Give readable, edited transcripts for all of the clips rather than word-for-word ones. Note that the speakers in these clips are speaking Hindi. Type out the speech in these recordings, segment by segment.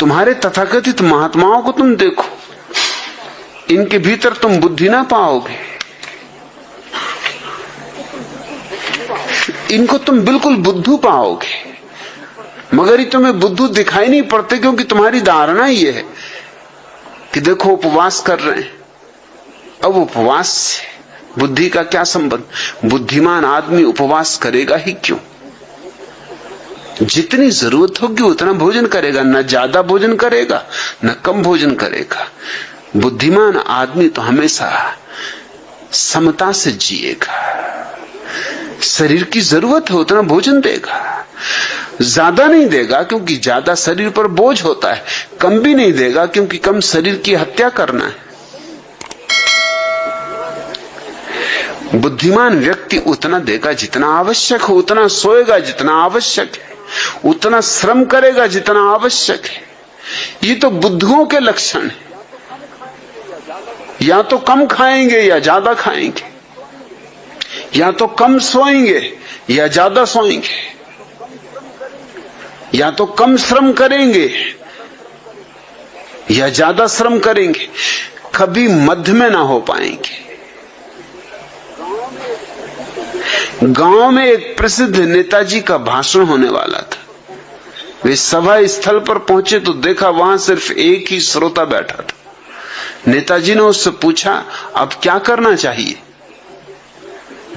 तुम्हारे तथाकथित महात्माओं को तुम देखो, इनके भीतर तुम बुद्धि ना पाओगे। इनको तुम बिल्कुल बुद्धू पाओगे, मगर ये तुम्हें बुद्धू दिखाई नहीं पड़ते, क्योंकि तुम्हारी धारणा ये है कि देखो उपवास कर रहे हैं। अब उपवास से बुद्धि का क्या संबंध? बुद्धिमान आदमी उपवास करेगा ही क्यों? जितनी जरूरत होगी उतना भोजन करेगा, न ज्यादा भोजन करेगा न कम भोजन करेगा। बुद्धिमान आदमी तो हमेशा समता से जिएगा। शरीर की जरूरत है उतना भोजन देगा, ज्यादा नहीं देगा क्योंकि ज्यादा शरीर पर बोझ होता है, कम भी नहीं देगा क्योंकि कम शरीर की हत्या करना है। बुद्धिमान व्यक्ति उतना देगा जितना आवश्यक हो, उतना सोएगा जितना आवश्यक है, उतना श्रम करेगा जितना आवश्यक है। ये तो बुद्धुओं के लक्षण है। या तो कम खाएंगे या ज्यादा खाएंगे, या तो कम सोएंगे या ज्यादा सोएंगे, या तो कम श्रम करेंगे या ज्यादा श्रम करेंगे, कभी मध्य में ना हो पाएंगे। गांव में एक प्रसिद्ध नेताजी का भाषण होने वाला था। वे सभा स्थल पर पहुंचे तो देखा वहां सिर्फ एक ही श्रोता बैठा था। नेताजी ने उससे पूछा, अब क्या करना चाहिए?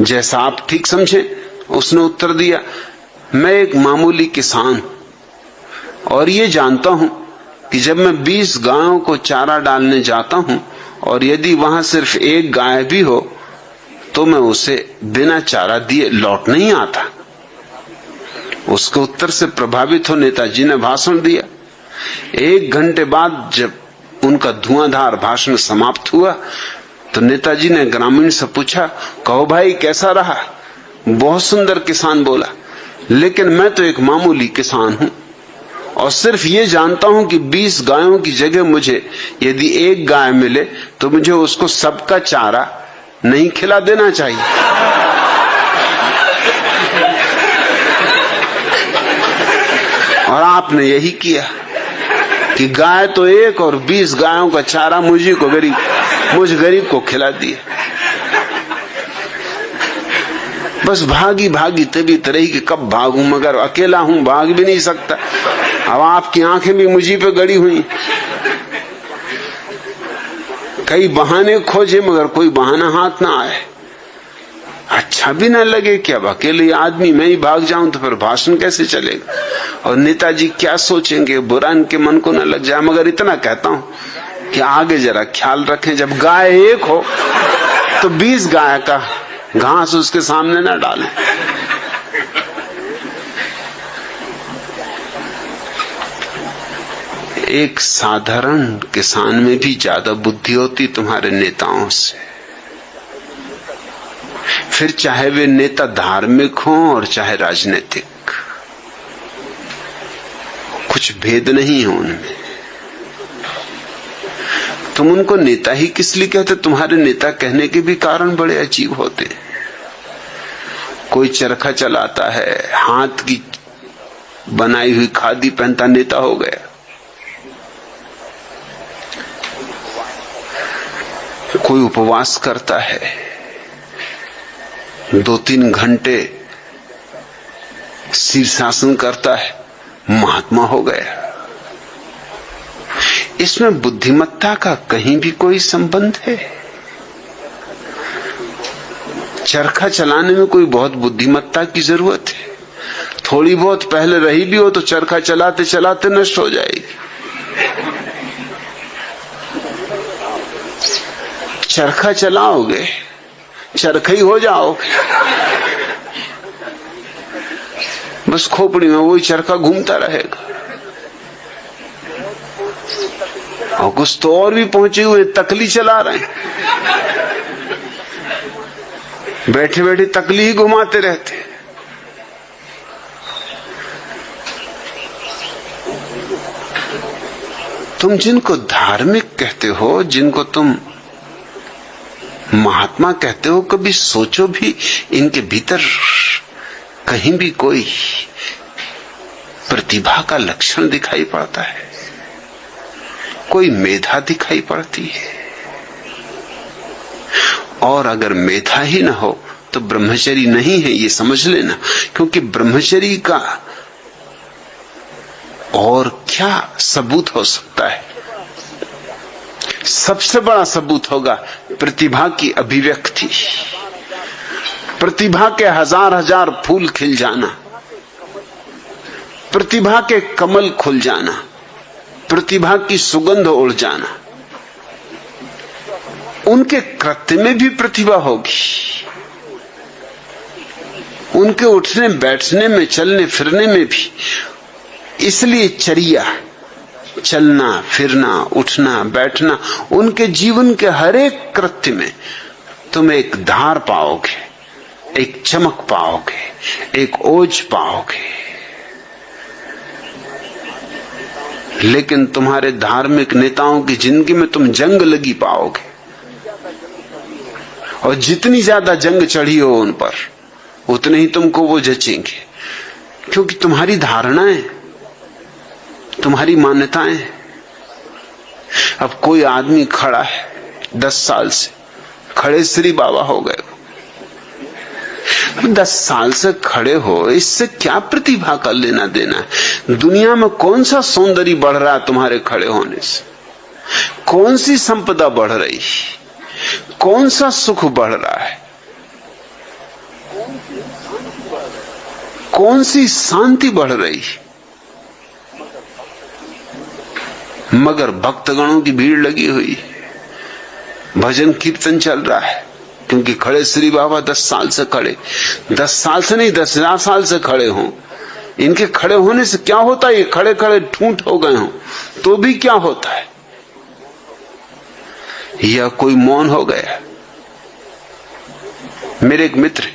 जैसा आप ठीक समझे, उसने उत्तर दिया, मैं एक मामूली किसान हूं और ये जानता हूं कि जब मैं 20 गायों को चारा डालने जाता हूं और यदि वहां सिर्फ एक गाय भी हो तो मैं उसे बिना चारा दिए लौट नहीं आता। उसके उत्तर से प्रभावित हो नेताजी ने भाषण दिया। 1 घंटे बाद जब उनका धुआंधार भाषण समाप्त हुआ तो नेताजी ने ग्रामीण से पूछा, कहो भाई कैसा रहा? बहुत सुंदर किसान बोला, लेकिन मैं तो एक मामूली किसान हूं और सिर्फ ये जानता हूं कि 20 गायों की जगह मुझे यदि एक गाय मिले तो मुझे उसको सबका चारा नहीं खिला देना चाहिए। और आपने यही किया कि गाय तो एक और 20 गायों का चारा मुझ गरीब को खिला दिया। बस भागी भागी तभी तरह की कब भागूं, मगर अकेला हूं, भाग भी नहीं सकता। अब आपकी आंखें भी मुझी पे गड़ी हुई। कई बहाने खोजे मगर कोई बहाना हाथ ना आए। अच्छा भी ना लगे कि अब अकेले आदमी मैं ही भाग जाऊं तो फिर भाषण कैसे चलेगा और नेताजी क्या सोचेंगे, बुरा इनके मन को ना लग जाए। मगर इतना कहता हूं कि आगे जरा ख्याल रखें, जब गाय एक हो तो 20 गाय का घास उसके सामने ना डालें। एक साधारण किसान में भी ज्यादा बुद्धि होती तुम्हारे नेताओं से। फिर चाहे वे नेता धार्मिक हों और चाहे राजनीतिक, कुछ भेद नहीं है उनमें। तुम उनको नेता ही किस लिए कहते? तुम्हारे नेता कहने के भी कारण बड़े अजीब होते। कोई चरखा चलाता है, हाथ की बनाई हुई खादी पहनता नेता हो गया। कोई उपवास करता है, 2-3 घंटे शीर्षासन करता है, महात्मा हो गया। इसमें बुद्धिमत्ता का कहीं भी कोई संबंध है? चरखा चलाने में कोई बहुत बुद्धिमत्ता की जरूरत है? थोड़ी बहुत पहले रही भी हो तो चरखा चलाते चलाते नष्ट हो जाएगी। चरखा चलाओगे, चरखा ही हो जाओगे। बस खोपड़ी में वही चरखा घूमता रहेगा। और कुछ तो और भी पहुंचे हुए तकली चला रहे हैं, बैठे बैठे तकली ही घुमाते रहते। तुम जिनको धार्मिक कहते हो, जिनको तुम महात्मा कहते हो, कभी सोचो भी इनके भीतर कहीं भी कोई प्रतिभा का लक्षण दिखाई पड़ता है? कोई मेधा दिखाई पड़ती है। और अगर मेधा ही ना हो तो ब्रह्मचर्य नहीं है, ये समझ लेना। क्योंकि ब्रह्मचर्य का और क्या सबूत हो सकता है? सबसे बड़ा सबूत होगा प्रतिभा की अभिव्यक्ति, प्रतिभा के हजार हजार फूल खिल जाना, प्रतिभा के कमल खुल जाना, प्रतिभा की सुगंध उड़ जाना। उनके कृत्य में भी प्रतिभा होगी, उनके उठने बैठने में, चलने फिरने में भी। इसलिए चर्या, चलना फिरना, उठना बैठना, उनके जीवन के हर एक कृत्य में तुम एक धार पाओगे, एक चमक पाओगे, एक ओज पाओगे। लेकिन तुम्हारे धार्मिक नेताओं की जिंदगी में तुम जंग लगी पाओगे, और जितनी ज्यादा जंग चढ़ी हो उन पर, उतने ही तुमको वो जचेंगे। क्योंकि तुम्हारी धारणाएं, तुम्हारी मान्यताएं। अब कोई आदमी खड़ा है 10 साल से, खड़े श्री बाबा हो गए। 10 साल से खड़े हो, इससे क्या प्रतिभा का लेना देना है? दुनिया में कौन सा सौंदर्य बढ़ रहा है तुम्हारे खड़े होने से? कौन सी संपदा बढ़ रही, कौन सा सुख बढ़ रहा है, कौन सी शांति बढ़ रही? मगर भक्तगणों की भीड़ लगी हुई, भजन कीर्तन चल रहा है। क्योंकि खड़े श्री बाबा 10 साल से खड़े, 10 साल से नहीं 10,000 साल से खड़े हों। इनके खड़े होने से क्या होता है? ये खड़े खड़े ठूंठ हो गए हों तो भी क्या होता है? या कोई मौन हो गया। मेरे एक मित्र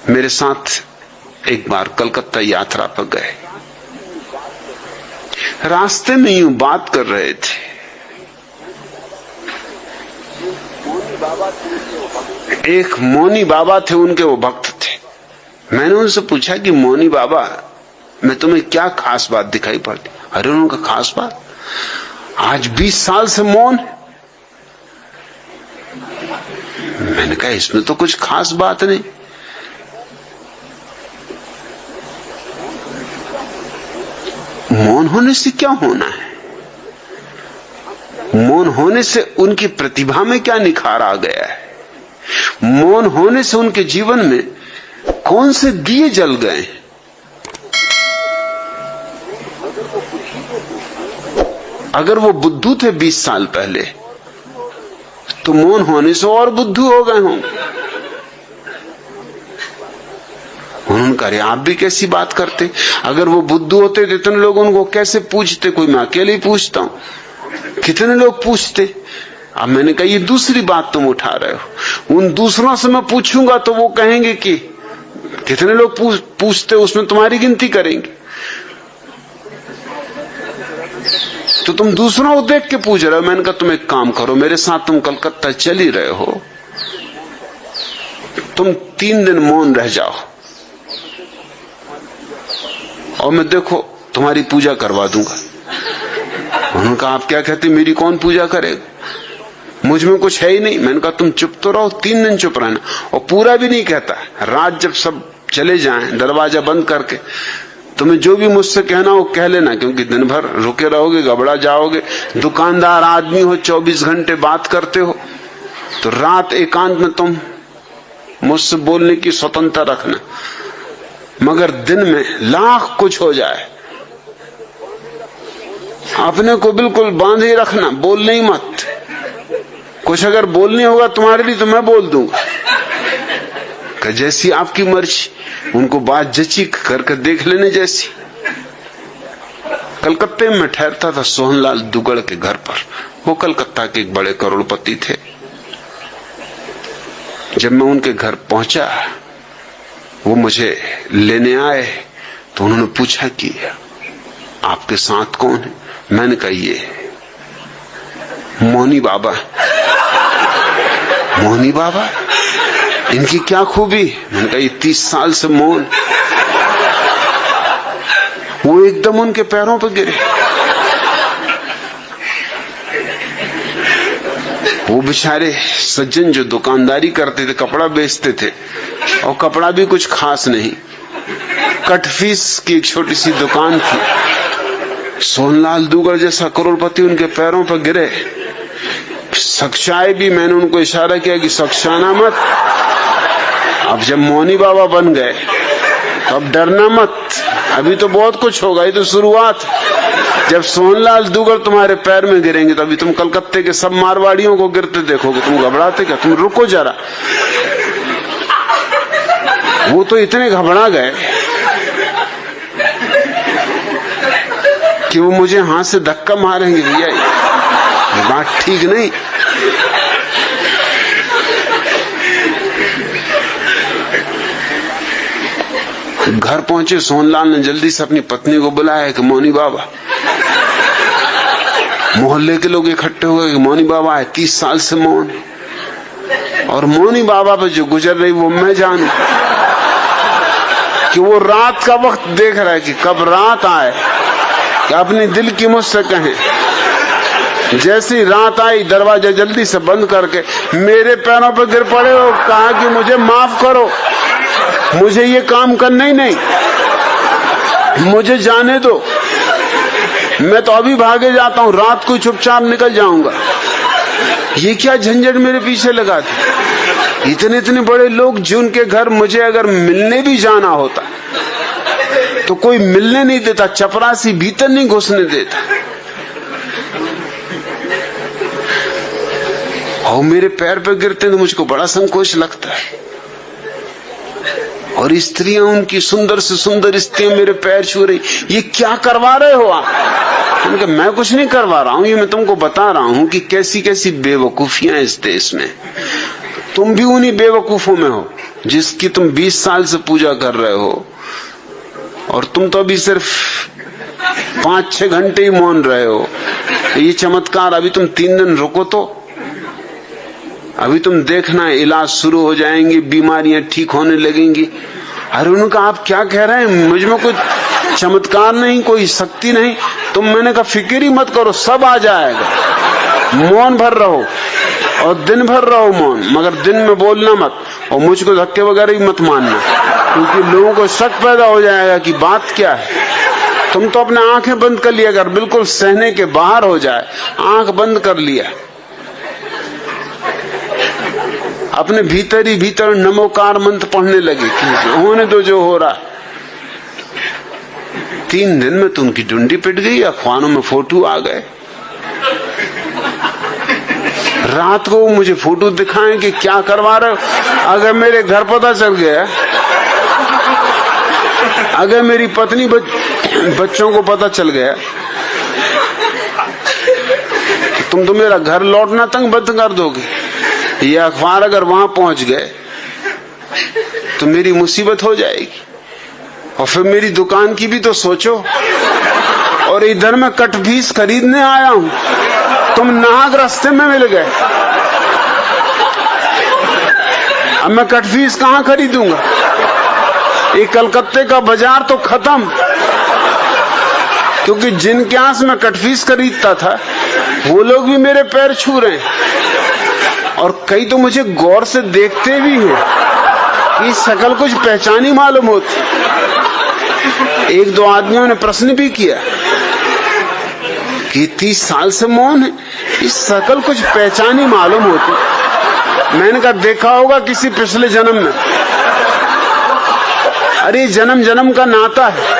मेरे साथ एक बार कलकत्ता यात्रा पर गए। रास्ते में यूं बात कर रहे थे। एक मौनी बाबा थे, उनके वो भक्त थे। मैंने उनसे पूछा कि मौनी बाबा में तुम्हें क्या खास बात दिखाई पड़ती? अरे उनका खास बात, आज 20 साल से मौन है। मैंने कहा इसमें तो कुछ खास बात नहीं। मौन होने से क्या होना है? मौन होने से उनकी प्रतिभा में क्या निखार आ गया है? मौन होने से उनके जीवन में कौन से दिए जल गए? अगर वो बुद्धू थे 20 साल पहले, तो मौन होने से और बुद्धू हो गए होंगे। उन्होंने कहा, अरे आप भी कैसी बात करते? अगर वो बुद्धू होते तो इतने लोग उनको कैसे पूछते? कोई मैं अकेले ही पूछता हूं, कितने लोग पूछते? अब मैंने कहा ये दूसरी बात तुम उठा रहे हो। उन दूसरों से मैं पूछूंगा तो वो कहेंगे कि कितने लोग पूछते, उसमें तुम्हारी गिनती करेंगे। तो तुम दूसरों को देख के पूछ रहे हो। मैंने कहा तुम एक काम करो, मेरे साथ तुम कलकत्ता चल ही रहे हो, तुम 3 दिन मौन रह जाओ और मैं देखो तुम्हारी पूजा करवा दूंगा। उन्होंने कहा आप क्या कहते? मेरी कौन पूजा करेगा? मुझ में कुछ है ही नहीं। मैंने कहा तुम चुप तो रहो, 3 दिन चुप रहना। और पूरा भी नहीं कहता। रात जब सब चले जाएं दरवाजा बंद करके, तुम्हें जो भी मुझसे कहना हो कह लेना, क्योंकि दिन भर रुके रहोगे, घबरा जाओगे। दुकानदार आदमी हो, 24 घंटे बात करते हो, तो रात एकांत में तुम मुझसे बोलने की स्वतंत्रता रखना। मगर दिन में लाख कुछ हो जाए, अपने को बिल्कुल बांधे रखना, बोलने ही मत। कुछ अगर बोलने होगा तुम्हारे लिए तो मैं बोल दूंगा कि जैसी आपकी मर्जी। उनको बात जची करके देख लेने जैसी। कलकत्ते में ठहरता था सोहनलाल दुगड़ के घर पर। वो कलकत्ता के एक बड़े करोड़पति थे। जब मैं उनके घर पहुंचा, वो मुझे लेने आए, तो उन्होंने पूछा कि आपके साथ कौन है? मैंने कहा ये मौनी बाबा। मौनी बाबा, इनकी क्या खूबी? मैंने कहा ये 30 साल से मौन। वो एकदम उनके पैरों पर गिरे। वो बेचारे सज्जन जो दुकानदारी करते थे, कपड़ा बेचते थे, और कपड़ा भी कुछ खास नहीं, कटफीस की एक छोटी सी दुकान थी। सोहनलाल दुगर जैसा करोड़पति उनके पैरों पर गिरे, सख्शाए भी। मैंने उनको इशारा किया कि सख्शाना मत, अब जब मौनी बाबा बन गए तो अब डरना मत, अभी तो बहुत कुछ होगा, ये तो शुरुआत। जब सोहनलाल दुगर तुम्हारे पैर में गिरेंगे तो अभी तुम कलकत्ते के सब मारवाड़ियों को गिरते देखोगे, तुम घबराते क्या? तुम रुको जरा। वो तो इतने घबरा गए कि वो मुझे हाथ से धक्का मारेंगे, भैया ये बात ठीक नहीं। घर पहुंचे, सोहनलाल ने जल्दी से अपनी पत्नी को बुलाया कि मौनी बाबा। मोहल्ले के लोग इकट्ठे हुए कि मौनी बाबा है, 30 साल से मौन, और मौनी बाबा पे जो गुजर रही वो मैं जानू कि वो रात का वक्त देख रहा है कि कब रात आए कि अपने दिल की मुझसे कहें। जैसी रात आई, दरवाजा जल्दी से बंद करके मेरे पैरों पर गिर पड़े और कहा कि मुझे माफ करो, मुझे ये काम करना ही नहीं, मुझे जाने दो, मैं तो अभी भागे जाता हूं, रात को चुपचाप निकल जाऊंगा। ये क्या झंझट मेरे पीछे लगा थी? इतने इतने बड़े लोग जिनके घर मुझे अगर मिलने भी जाना होता तो कोई मिलने नहीं देता, चपरासी भीतर नहीं घुसने देता, और मेरे पैर पे गिरते तो मुझको बड़ा संकोच लगता है। और स्त्रियां, उनकी सुंदर से सुंदर स्त्रियां मेरे पैर छू रही, ये क्या करवा रहे हो आप? उनके मैं कुछ नहीं करवा रहा हूं, ये मैं तुमको बता रहा हूं कि कैसी कैसी बेवकूफियां इस देश में। तुम भी उन्हीं बेवकूफों में हो जिसकी तुम 20 साल से पूजा कर रहे हो, और तुम तो अभी सिर्फ 5-6 घंटे ही मौन रहे हो। ये चमत्कार, अभी तुम 3 दिन रुको तो अभी तुम देखना इलाज शुरू हो जाएंगे, बीमारियां ठीक होने लगेंगी। अरे उनका आप क्या कह रहे हैं? मुझ में कोई चमत्कार नहीं, कोई शक्ति नहीं। तुम, मैंने कहा फिक्र ही मत करो, सब आ जाएगा। मौन भर रहो और दिन भर रहो मौन, मगर दिन में बोलना मत, और मुझको धक्के वगैरह ही मत मानना, क्योंकि लोगों को शक पैदा हो जाएगा कि बात क्या है। तुम तो अपने आंखें बंद कर लिया, अगर बिल्कुल सहने के बाहर हो जाए, आंख बंद कर लिया, अपने भीतर ही भीतर नमोकार मंत्र पढ़ने लगे कि होने दो जो हो रहा। 3 दिन में तो उनकी डुंडी पिट गई, अखबारों में फोटो आ गए। रात को मुझे फोटो दिखाएं कि क्या करवा रहे हो। अगर मेरे घर पता चल गया, अगर मेरी पत्नी बच्चों को पता चल गया, तुम तो मेरा घर लौटना तंग बंद कर दोगे। ये अखबार अगर वहां पहुंच गए तो मेरी मुसीबत हो जाएगी, और फिर मेरी दुकान की भी तो सोचो। और इधर मैं कटफीस खरीदने आया हूं, तुम नाहक रास्ते में मिल गए। अब मैं कटफीस कहां खरीदूंगा? ये कलकत्ते का बाजार तो खत्म, क्योंकि जिनके यहाँ से मैं कटफीस खरीदता था वो लोग भी मेरे पैर छू रहे हैं, और कई तो मुझे गौर से देखते भी हैं कि शक्ल कुछ पहचानी मालूम होती। 1-2 आदमियों ने प्रश्न भी किया कि 30 साल से मौन है, इस शक्ल कुछ पहचानी मालूम होती। मैंने कहा देखा होगा किसी पिछले जन्म में। अरे जन्म जन्म का नाता है।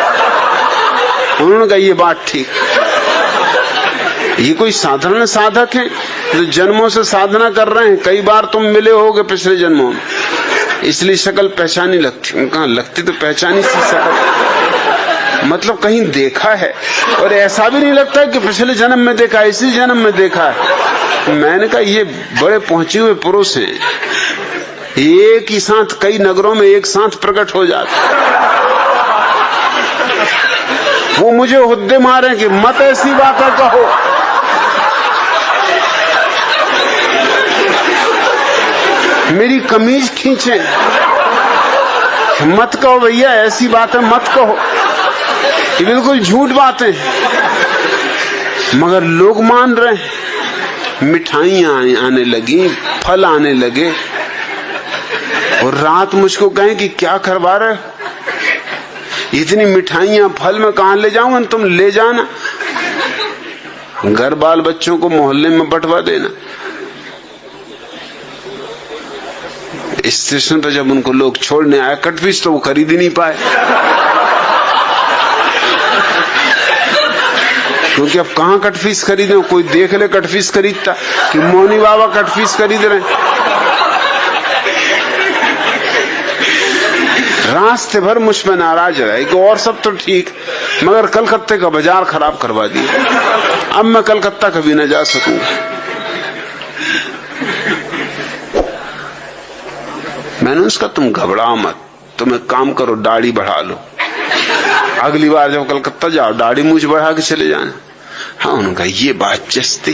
उन्होंने कहा ये बात ठीक, ये कोई साधारण साधक है जो जन्मों से साधना कर रहे हैं, कई बार तुम मिले होगे पिछले जन्मों में, इसलिए शक्ल पहचानी लगती। कहा लगती तो पहचानी सी शक्ल, मतलब कहीं देखा है, और ऐसा भी नहीं लगता कि पिछले जन्म में देखा, इसी जन्म में देखा है। मैंने कहा ये बड़े पहुंचे हुए पुरुष हैं, एक ही साथ कई नगरों में एक साथ प्रकट हो जाते। वो मुझे हुद्दे मारे कि मत ऐसी बातें कहो। मेरी कमीज खींचे, मत कहो भैया ऐसी बातें मत कहो, ये बिल्कुल झूठ बातें, मगर लोग मान रहे हैं। मिठाइयां आने लगी, फल आने लगे, और रात मुझको कहें कि क्या करवा रहे, इतनी मिठाइयां फल में कहां ले जाऊं, तुम ले जाना, घर बाल बच्चों को मोहल्ले में बंटवा देना। स्टेशन पर जब उनको लोग छोड़ने आए, कटफिश तो वो खरीद ही नहीं पाए, क्योंकि अब कहां कटफिश खरीदे, कोई देख ले कटफिश खरीदता कि मोनी बाबा कटफिश खरीद रहे। रास्ते भर मुझ में नाराज रहे कि और सब तो ठीक, मगर कलकत्ते का बाजार खराब करवा दिया, अब मैं कलकत्ता कभी न जा सकूंगा। मैंने उसका तुम घबराओ मत, तुम एक काम करो, दाढ़ी बढ़ा लो, अगली बार जब कलकत्ता जाओ दाढ़ी मूछ बढ़ा के चले जाना। हाँ, उन्होंने कहा ये बात जस्ती।